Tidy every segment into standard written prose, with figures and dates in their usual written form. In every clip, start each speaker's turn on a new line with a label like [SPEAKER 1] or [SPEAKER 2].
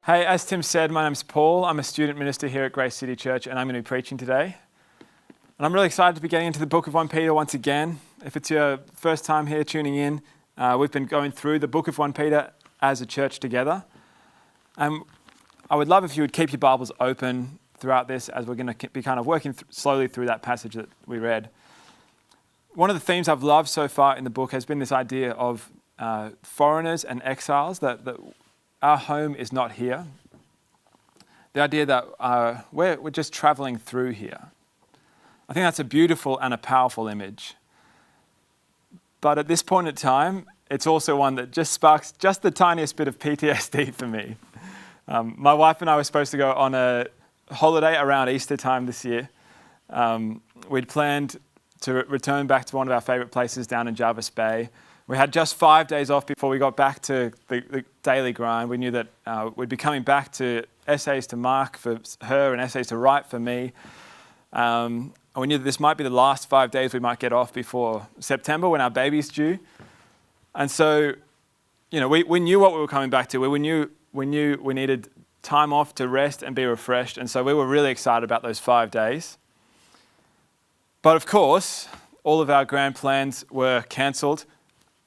[SPEAKER 1] Hey, as Tim said, my name's Paul. I'm a student minister here at Grace City Church, and I'm going to be preaching today. And I'm really excited to be getting into the book of 1 Peter once again. If it's your first time here tuning in, we've been going through the book of 1 Peter as a church together. I would love if you would keep your Bibles open throughout this as we're going to be kind of working slowly through that passage that we read. One of the themes I've loved so far in the book has been this idea of foreigners and exiles, that our home is not here. The idea that we're just traveling through here. I think that's a beautiful and a powerful image. But at this point in time, it's also one that just sparks just the tiniest bit of PTSD for me. My wife and I were supposed to go on a holiday around Easter time this year. We'd planned to return back to one of our favourite places down in Jervis Bay. We had just 5 days off before we got back to the daily grind. We knew that we'd be coming back to essays to mark for her and essays to write for me. And we knew that this might be the last 5 days we might get off before September when our baby's due. And so, we knew what we were coming back to. We knew we needed time off to rest and be refreshed. And so we were really excited about those 5 days. But of course, all of our grand plans were cancelled.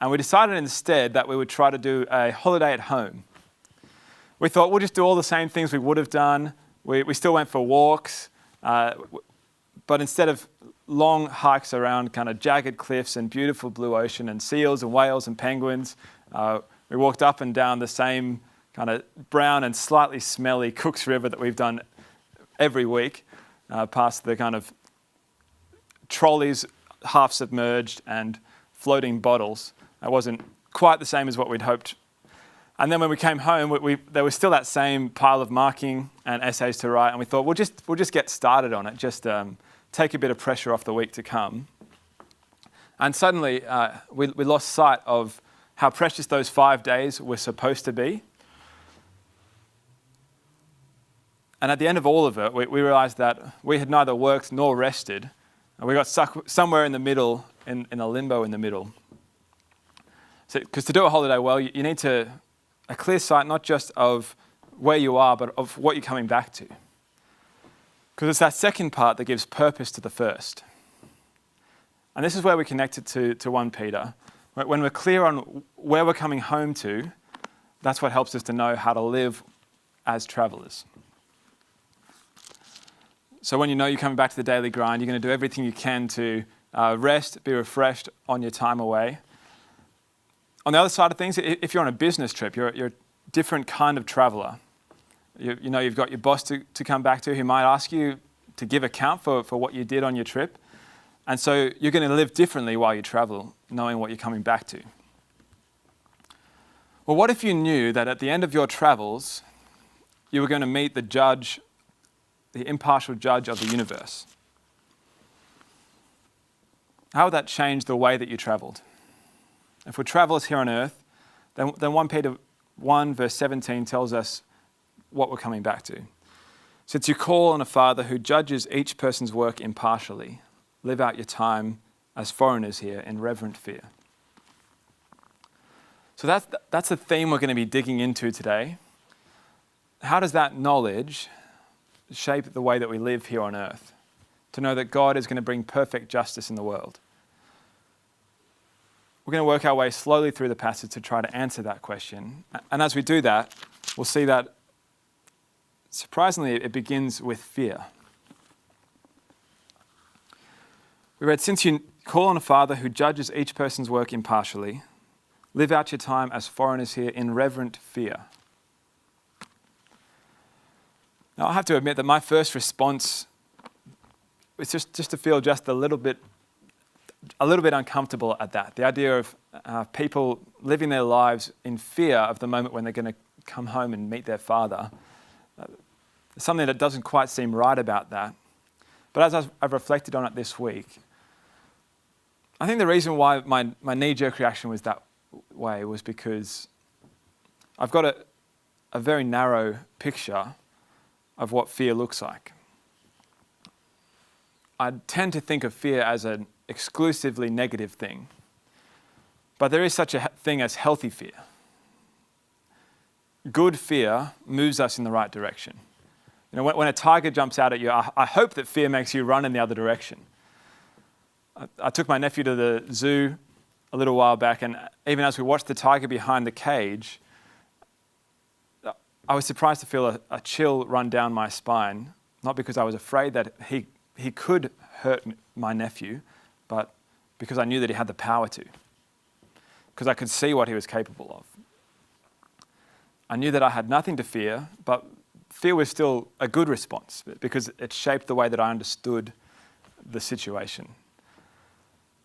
[SPEAKER 1] And we decided instead that we would try to do a holiday at home. We thought we'll just do all the same things we would have done. We still went for walks, but instead of long hikes around kind of jagged cliffs and beautiful blue ocean and seals and whales and penguins, we walked up and down the same kind of brown and slightly smelly Cooks River that we've done every week, past the kind of trolleys half submerged and floating bottles. It wasn't quite the same as what we'd hoped. And then when we came home, there was still that same pile of marking and essays to write, and we thought we'll just get started on it, just take a bit of pressure off the week to come. And suddenly we lost sight of how precious those 5 days were supposed to be. And at the end of all of it, we realized that we had neither worked nor rested, and we got stuck somewhere in the middle, in a limbo in the middle. Because to do a holiday well, you need a clear sight not just of where you are, but of what you're coming back to. Because it's that second part that gives purpose to the first. And this is where we connect it to 1 Peter. When we're clear on where we're coming home to, that's what helps us to know how to live as travelers. So when you know you're coming back to the daily grind, you're going to do everything you can to rest, be refreshed on your time away. On the other side of things, if you're on a business trip, you're a different kind of traveller. You've got your boss to come back to who might ask you to give account for what you did on your trip. And so you're going to live differently while you travel, knowing what you're coming back to. Well, what if you knew that at the end of your travels, you were going to meet the judge, the impartial judge of the universe? How would that change the way that you travelled? If we're travellers here on earth, then 1 Peter 1 verse 17 tells us what we're coming back to. Since you call on a Father who judges each person's work impartially, live out your time as foreigners here in reverent fear. So that's the theme we're going to be digging into today. How does that knowledge shape the way that we live here on earth? To know that God is going to bring perfect justice in the world. We're going to work our way slowly through the passage to try to answer that question. And as we do that, we'll see that, surprisingly, it begins with fear. We read, since you call on a Father who judges each person's work impartially, live out your time as foreigners here in reverent fear. Now, I have to admit that my first response was just to feel just a little bit uncomfortable at that. The idea of people living their lives in fear of the moment when they're going to come home and meet their Father. Something that doesn't quite seem right about that. But as I've reflected on it this week, I think the reason why my knee-jerk reaction was that way was because I've got a very narrow picture of what fear looks like. I tend to think of fear as an exclusively negative thing. But there is such a thing as healthy fear. good fear moves us in the right direction. When a tiger jumps out at you, I hope that fear makes you run in the other direction. I took my nephew to the zoo a little while back, and even as we watched the tiger behind the cage, I was surprised to feel a chill run down my spine, not because I was afraid that he could hurt my nephew, but because I knew that he had the power to, because I could see what he was capable of. I knew that I had nothing to fear, but fear was still a good response because it shaped the way that I understood the situation.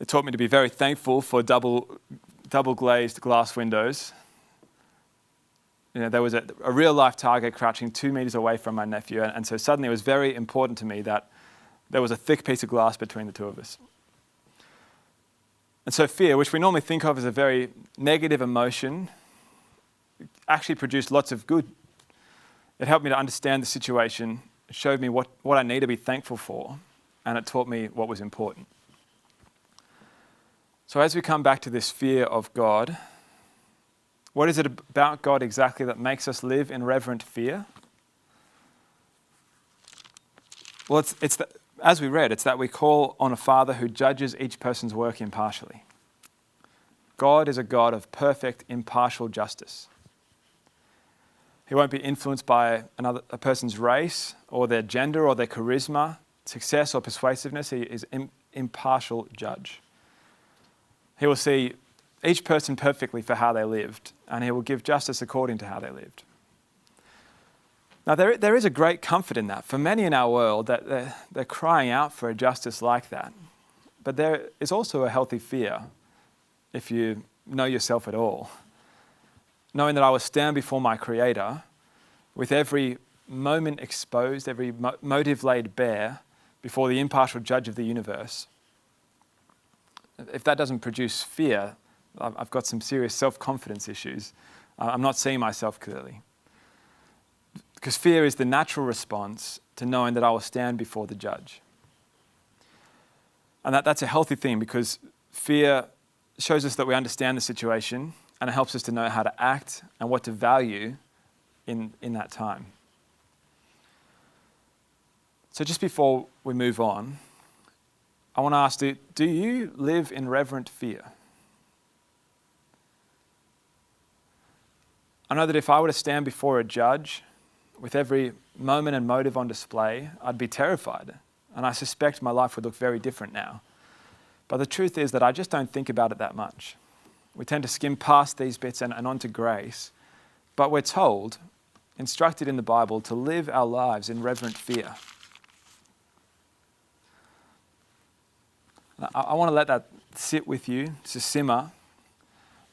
[SPEAKER 1] It taught me to be very thankful for double glazed glass windows. There was a real life tiger crouching 2 meters away from my nephew, and so suddenly it was very important to me that there was a thick piece of glass between the two of us. And so fear, which we normally think of as a very negative emotion, actually produced lots of good. It helped me to understand the situation. It showed me what I need to be thankful for, and it taught me what was important. So as we come back to this fear of God, what is it about God exactly that makes us live in reverent fear? Well, it's that, as we read, it's that we call on a Father who judges each person's work impartially. God is a God of perfect, impartial justice. He won't be influenced by a person's race or their gender or their charisma, success or persuasiveness. He is an impartial judge. He will see each person perfectly for how they lived, and he will give justice according to how they lived. Now, there is a great comfort in that. For many in our world, that they're crying out for a justice like that. But there is also a healthy fear, if you know yourself at all, knowing that I will stand before my Creator with every moment exposed, every motive laid bare before the impartial judge of the universe. If that doesn't produce fear, I've got some serious self-confidence issues. I'm not seeing myself clearly. Because fear is the natural response to knowing that I will stand before the judge. And that's a healthy thing, because fear shows us that we understand the situation, and it helps us to know how to act and what to value in that time. So just before we move on, I want to ask, do you live in reverent fear? I know that if I were to stand before a judge with every moment and motive on display, I'd be terrified, and I suspect my life would look very different now. But the truth is that I just don't think about it that much. We tend to skim past these bits and on to grace, but we're told, instructed in the Bible, to live our lives in reverent fear. I want to let that sit with you, to simmer.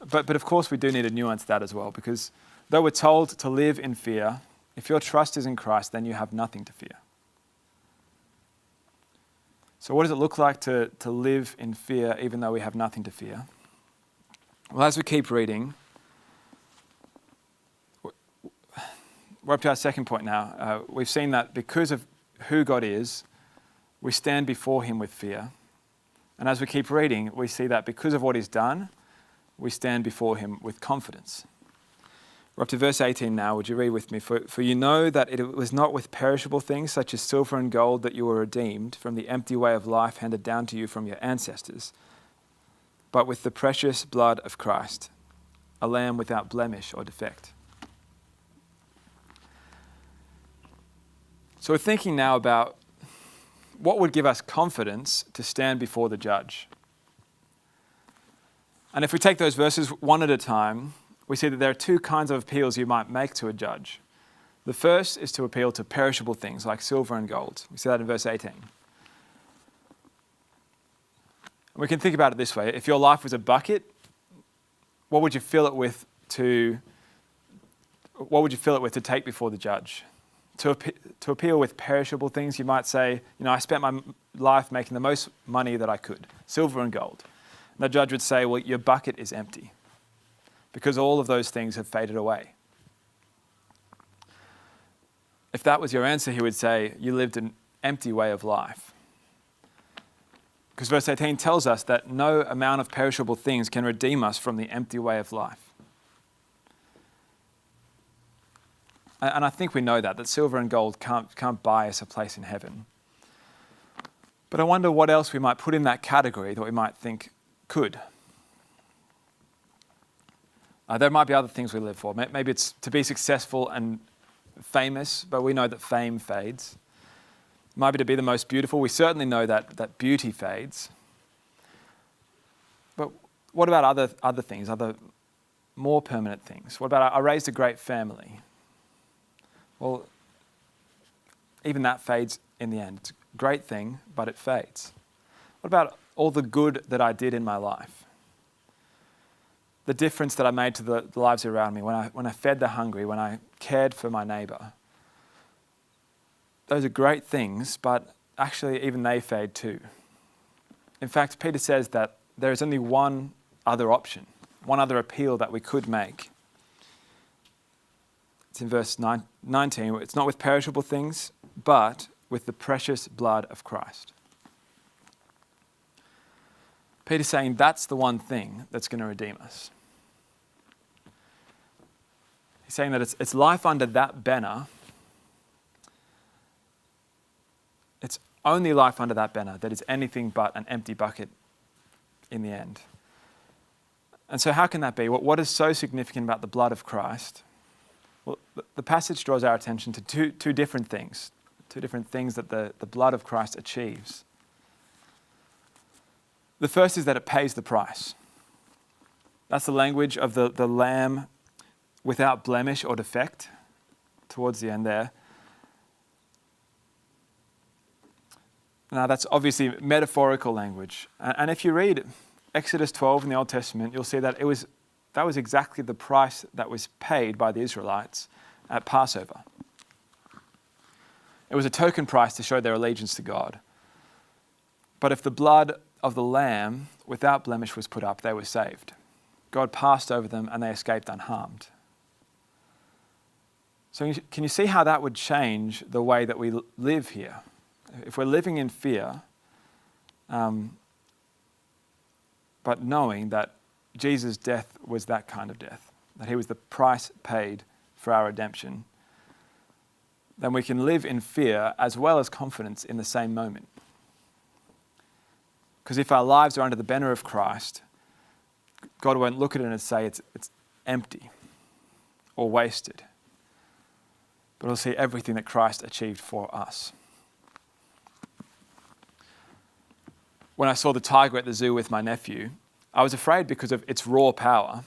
[SPEAKER 1] But of course we do need to nuance that as well, because though we're told to live in fear, if your trust is in Christ, then you have nothing to fear. So what does it look like to live in fear even though we have nothing to fear? Well, as we keep reading, we're up to our second point now. We've seen that because of who God is, we stand before him with fear. And as we keep reading, we see that because of what he's done, we stand before him with confidence. We're up to verse 18 now. Would you read with me? For you know that it was not with perishable things such as silver and gold that you were redeemed from the empty way of life handed down to you from your ancestors, but with the precious blood of Christ, a lamb without blemish or defect. So we're thinking now about what would give us confidence to stand before the judge. And if we take those verses one at a time, we see that there are two kinds of appeals you might make to a judge. The first is to appeal to perishable things like silver and gold. We see that in verse 18. We can think about it this way. If your life was a bucket, what would you fill it with to take before the judge? To appeal with perishable things, you might say, I spent my life making the most money that I could, silver and gold. And the judge would say, well, your bucket is empty because all of those things have faded away. If that was your answer, he would say, you lived an empty way of life. Because verse 18 tells us that no amount of perishable things can redeem us from the empty way of life. And I think we know that silver and gold can't buy us a place in heaven. But I wonder what else we might put in that category that we might think could. There might be other things we live for. Maybe it's to be successful and famous, but we know that fame fades. It might be to be the most beautiful. We certainly know that beauty fades. But what about other things, other more permanent things? What about I raised a great family? Well, even that fades in the end. It's a great thing, but it fades. What about all the good that I did in my life? The difference that I made to the lives around me, when I fed the hungry, when I cared for my neighbour. Those are great things, but actually even they fade too. In fact, Peter says that there is only one other option, one other appeal that we could make. It's in verse 19. It's not with perishable things, but with the precious blood of Christ. Peter's saying that's the one thing that's going to redeem us. He's saying that it's life under that banner. It's only life under that banner that is anything but an empty bucket in the end. And so how can that be? What is so significant about the blood of Christ? Well, the passage draws our attention to two different things that the blood of Christ achieves. The first is that it pays the price. That's the language of the lamb without blemish or defect towards the end there. Now that's obviously metaphorical language. And if you read Exodus 12 in the Old Testament, you'll see that that was exactly the price that was paid by the Israelites at Passover. It was a token price to show their allegiance to God. But if the blood of the lamb without blemish was put up, they were saved. God passed over them and they escaped unharmed. So can you see how that would change the way that we live here? If we're living in fear, but knowing that Jesus' death was that kind of death, that he was the price paid for our redemption, then we can live in fear as well as confidence in the same moment. Because if our lives are under the banner of Christ, God won't look at it and say it's empty or wasted, but he'll see everything that Christ achieved for us. When I saw the tiger at the zoo with my nephew, I was afraid because of its raw power,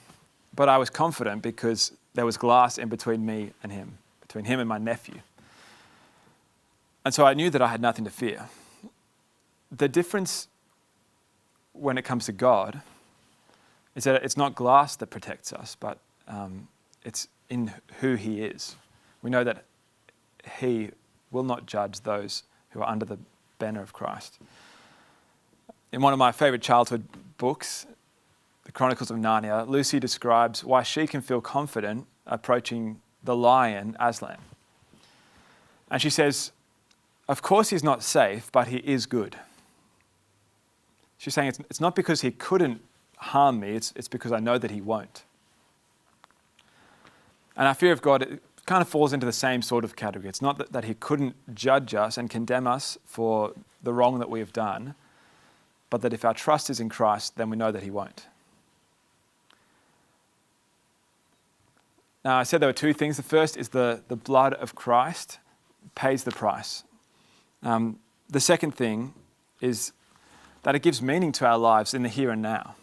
[SPEAKER 1] but I was confident because there was glass in between me and him, between him and my nephew. And so I knew that I had nothing to fear. The difference when it comes to God is that it's not glass that protects us, but it's in who he is. We know that he will not judge those who are under the banner of Christ. In one of my favourite childhood books, The Chronicles of Narnia, Lucy describes why she can feel confident approaching the lion Aslan. And she says, of course he's not safe, but he is good. She's saying it's not because he couldn't harm me, it's because I know that he won't. And our fear of God, it kind of falls into the same sort of category. It's not that he couldn't judge us and condemn us for the wrong that we have done, but that if our trust is in Christ, then we know that he won't. Now, I said there were two things. The first is the blood of Christ pays the price. The second thing is that it gives meaning to our lives in the here and now.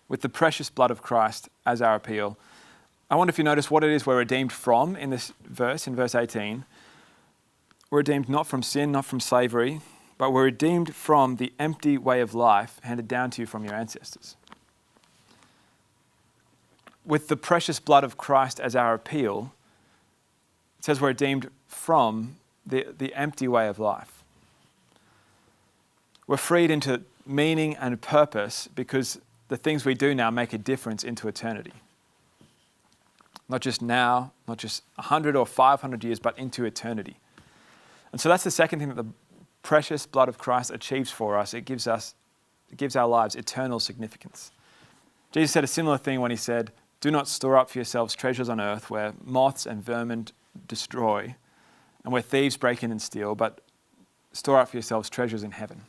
[SPEAKER 1] With the precious blood of Christ as our appeal, I wonder if you notice what it is we're redeemed from in this verse, in verse 18. We're redeemed not from sin, not from slavery, but we're redeemed from the empty way of life handed down to you from your ancestors. With the precious blood of Christ as our appeal, it says we're redeemed from the empty way of life. We're freed into meaning and purpose because the things we do now make a difference into eternity. Not just now, not just 100 or 500 years, but into eternity. And so that's the second thing that the precious blood of Christ achieves for us. It gives our lives eternal significance. Jesus said a similar thing when he said, Do not store up for yourselves treasures on earth where moths and vermin destroy and where thieves break in and steal, but store up for yourselves treasures in heaven.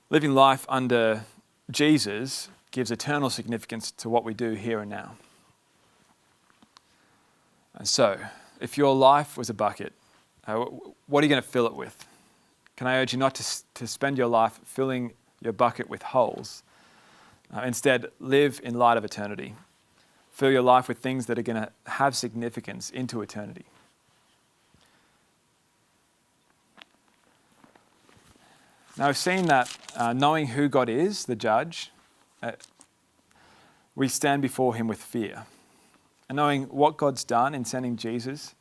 [SPEAKER 1] Living life under Jesus gives eternal significance to what we do here and now. And so, if your life was a bucket, what are you going to fill it with? Can I urge you not to spend your life filling your bucket with holes? Instead, live in light of eternity. Fill your life with things that are going to have significance into eternity. Now, we've seen that knowing who God is, the judge, we stand before him with fear. And knowing what God's done in sending Jesus,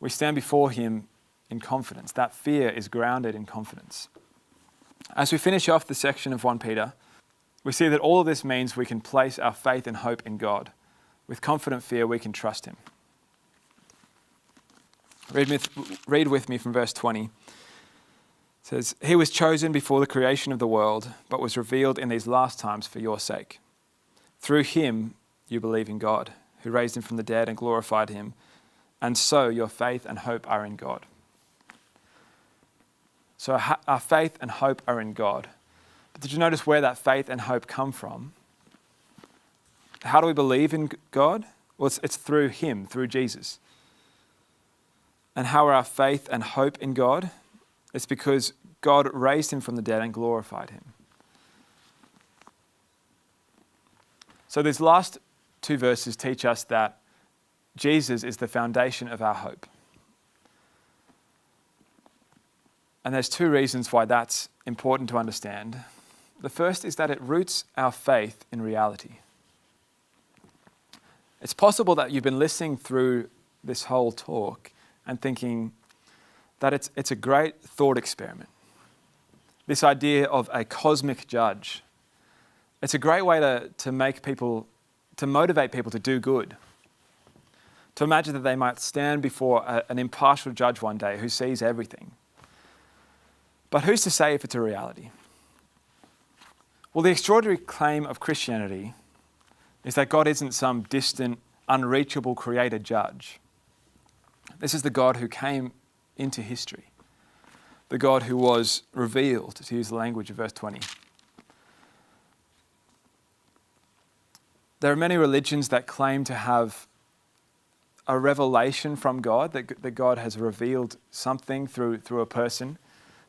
[SPEAKER 1] we stand before him in confidence. That fear is grounded in confidence. As we finish off the section of 1 Peter, we see that all of this means we can place our faith and hope in God. With confident fear, we can trust him. Read with me from verse 20. It says, "He was chosen before the creation of the world, but was revealed in these last times for your sake. Through him you believe in God, who raised him from the dead and glorified him, and so your faith and hope are in God." So our faith and hope are in God. But did you notice where that faith and hope come from? How do we believe in God? Well, it's through him, through Jesus. And how are our faith and hope in God? It's because God raised him from the dead and glorified him. So these last two verses teach us that Jesus is the foundation of our hope. And there's two reasons why that's important to understand. The first is that it roots our faith in reality. It's possible that you've been listening through this whole talk and thinking that it's a great thought experiment. This idea of a cosmic judge. It's a great way to motivate people to do good. To imagine that they might stand before an impartial judge one day who sees everything. But who's to say if it's a reality? Well, the extraordinary claim of Christianity is that God isn't some distant, unreachable creator judge. This is the God who came into history. The God who was revealed, to use the language of verse 20. There are many religions that claim to have a revelation from God, that God has revealed something through a person.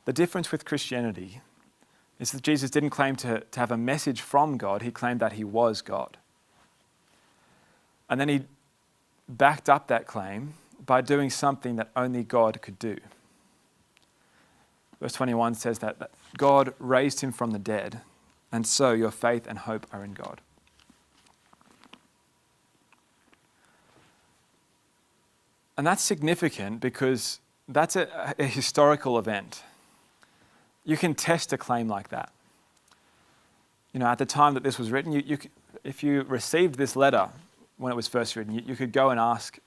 [SPEAKER 1] The difference with Christianity is that Jesus didn't claim to have a message from God, he claimed that he was God. And then he backed up that claim by doing something that only God could do. Verse 21 says that God raised him from the dead, and so your faith and hope are in God. And that's significant because that's a historical event. You can test a claim like that. You know, at the time that this was written, if you received this letter when it was first written, you could go and ask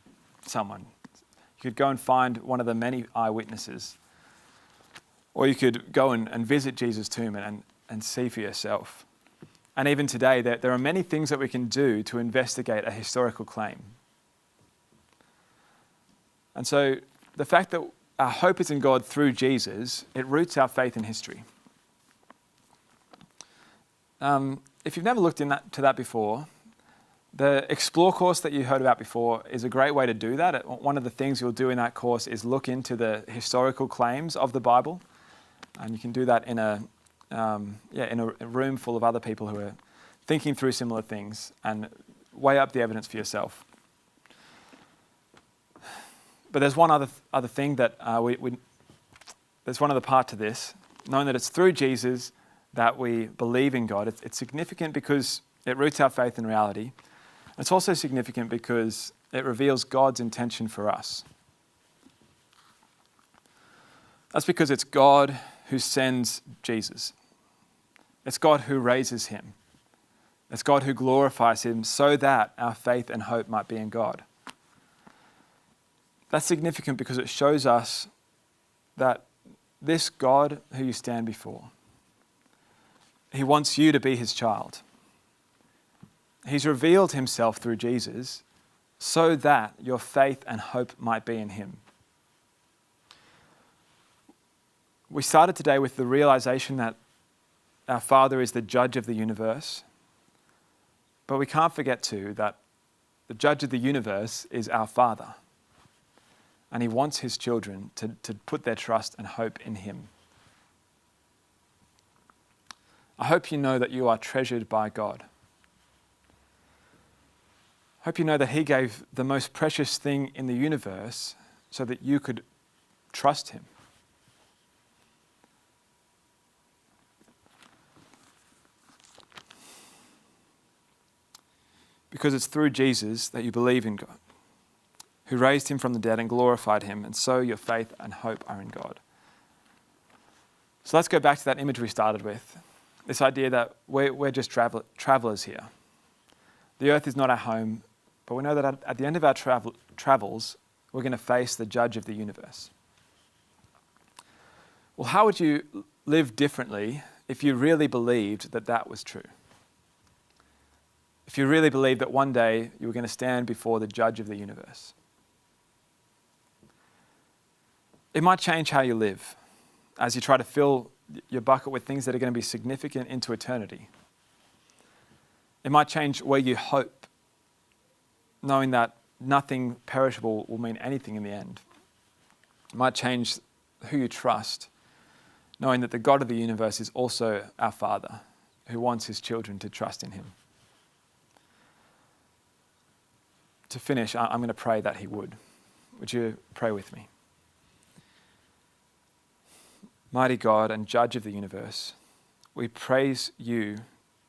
[SPEAKER 1] someone. You could go and find one of the many eyewitnesses. Or you could go and visit Jesus' tomb and see for yourself. And even today, there are many things that we can do to investigate a historical claim. And so the fact that our hope is in God through Jesus, it roots our faith in history. If you've never looked into that before, the Explore course that you heard about before is a great way to do that. One of the things you'll do in that course is look into the historical claims of the Bible. And you can do that in a room full of other people who are thinking through similar things and weigh up the evidence for yourself. But there's one other thing that there's one other part to this, knowing that it's through Jesus that we believe in God. It's significant because it roots our faith in reality. It's also significant because it reveals God's intention for us. That's because it's God who sends Jesus. It's God who raises him. It's God who glorifies him so that our faith and hope might be in God. That's significant because it shows us that this God who you stand before, he wants you to be his child. He's revealed himself through Jesus so that your faith and hope might be in him. We started today with the realization that our Father is the judge of the universe, but we can't forget too that the judge of the universe is our Father, and he wants his children to put their trust and hope in him. I hope you know that you are treasured by God. I hope you know that he gave the most precious thing in the universe so that you could trust him. Because it's through Jesus that you believe in God, who raised him from the dead and glorified him, and so your faith and hope are in God. So let's go back to that image we started with, this idea that we're just travelers here. The earth is not our home, but we know that at the end of our travels, we're going to face the judge of the universe. Well, how would you live differently if you really believed that that was true? If you really believed that one day you were going to stand before the judge of the universe? It might change how you live as you try to fill your bucket with things that are going to be significant into eternity. It might change where you hope, knowing that nothing perishable will mean anything in the end. It might change who you trust, knowing that the God of the universe is also our Father, who wants his children to trust in him. To finish, I'm going to pray that he would. Would you pray with me? Mighty God and judge of the universe, we praise you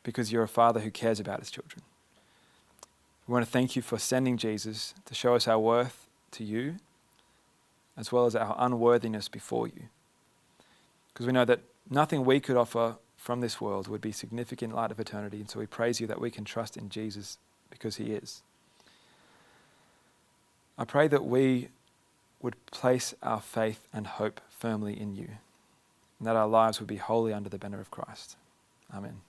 [SPEAKER 1] because you're a Father who cares about his children. We want to thank you for sending Jesus to show us our worth to you, as well as our unworthiness before you. Because we know that nothing we could offer from this world would be significant in light of eternity, and so we praise you that we can trust in Jesus because he is. I pray that we would place our faith and hope firmly in you, and that our lives would be wholly under the banner of Christ. Amen.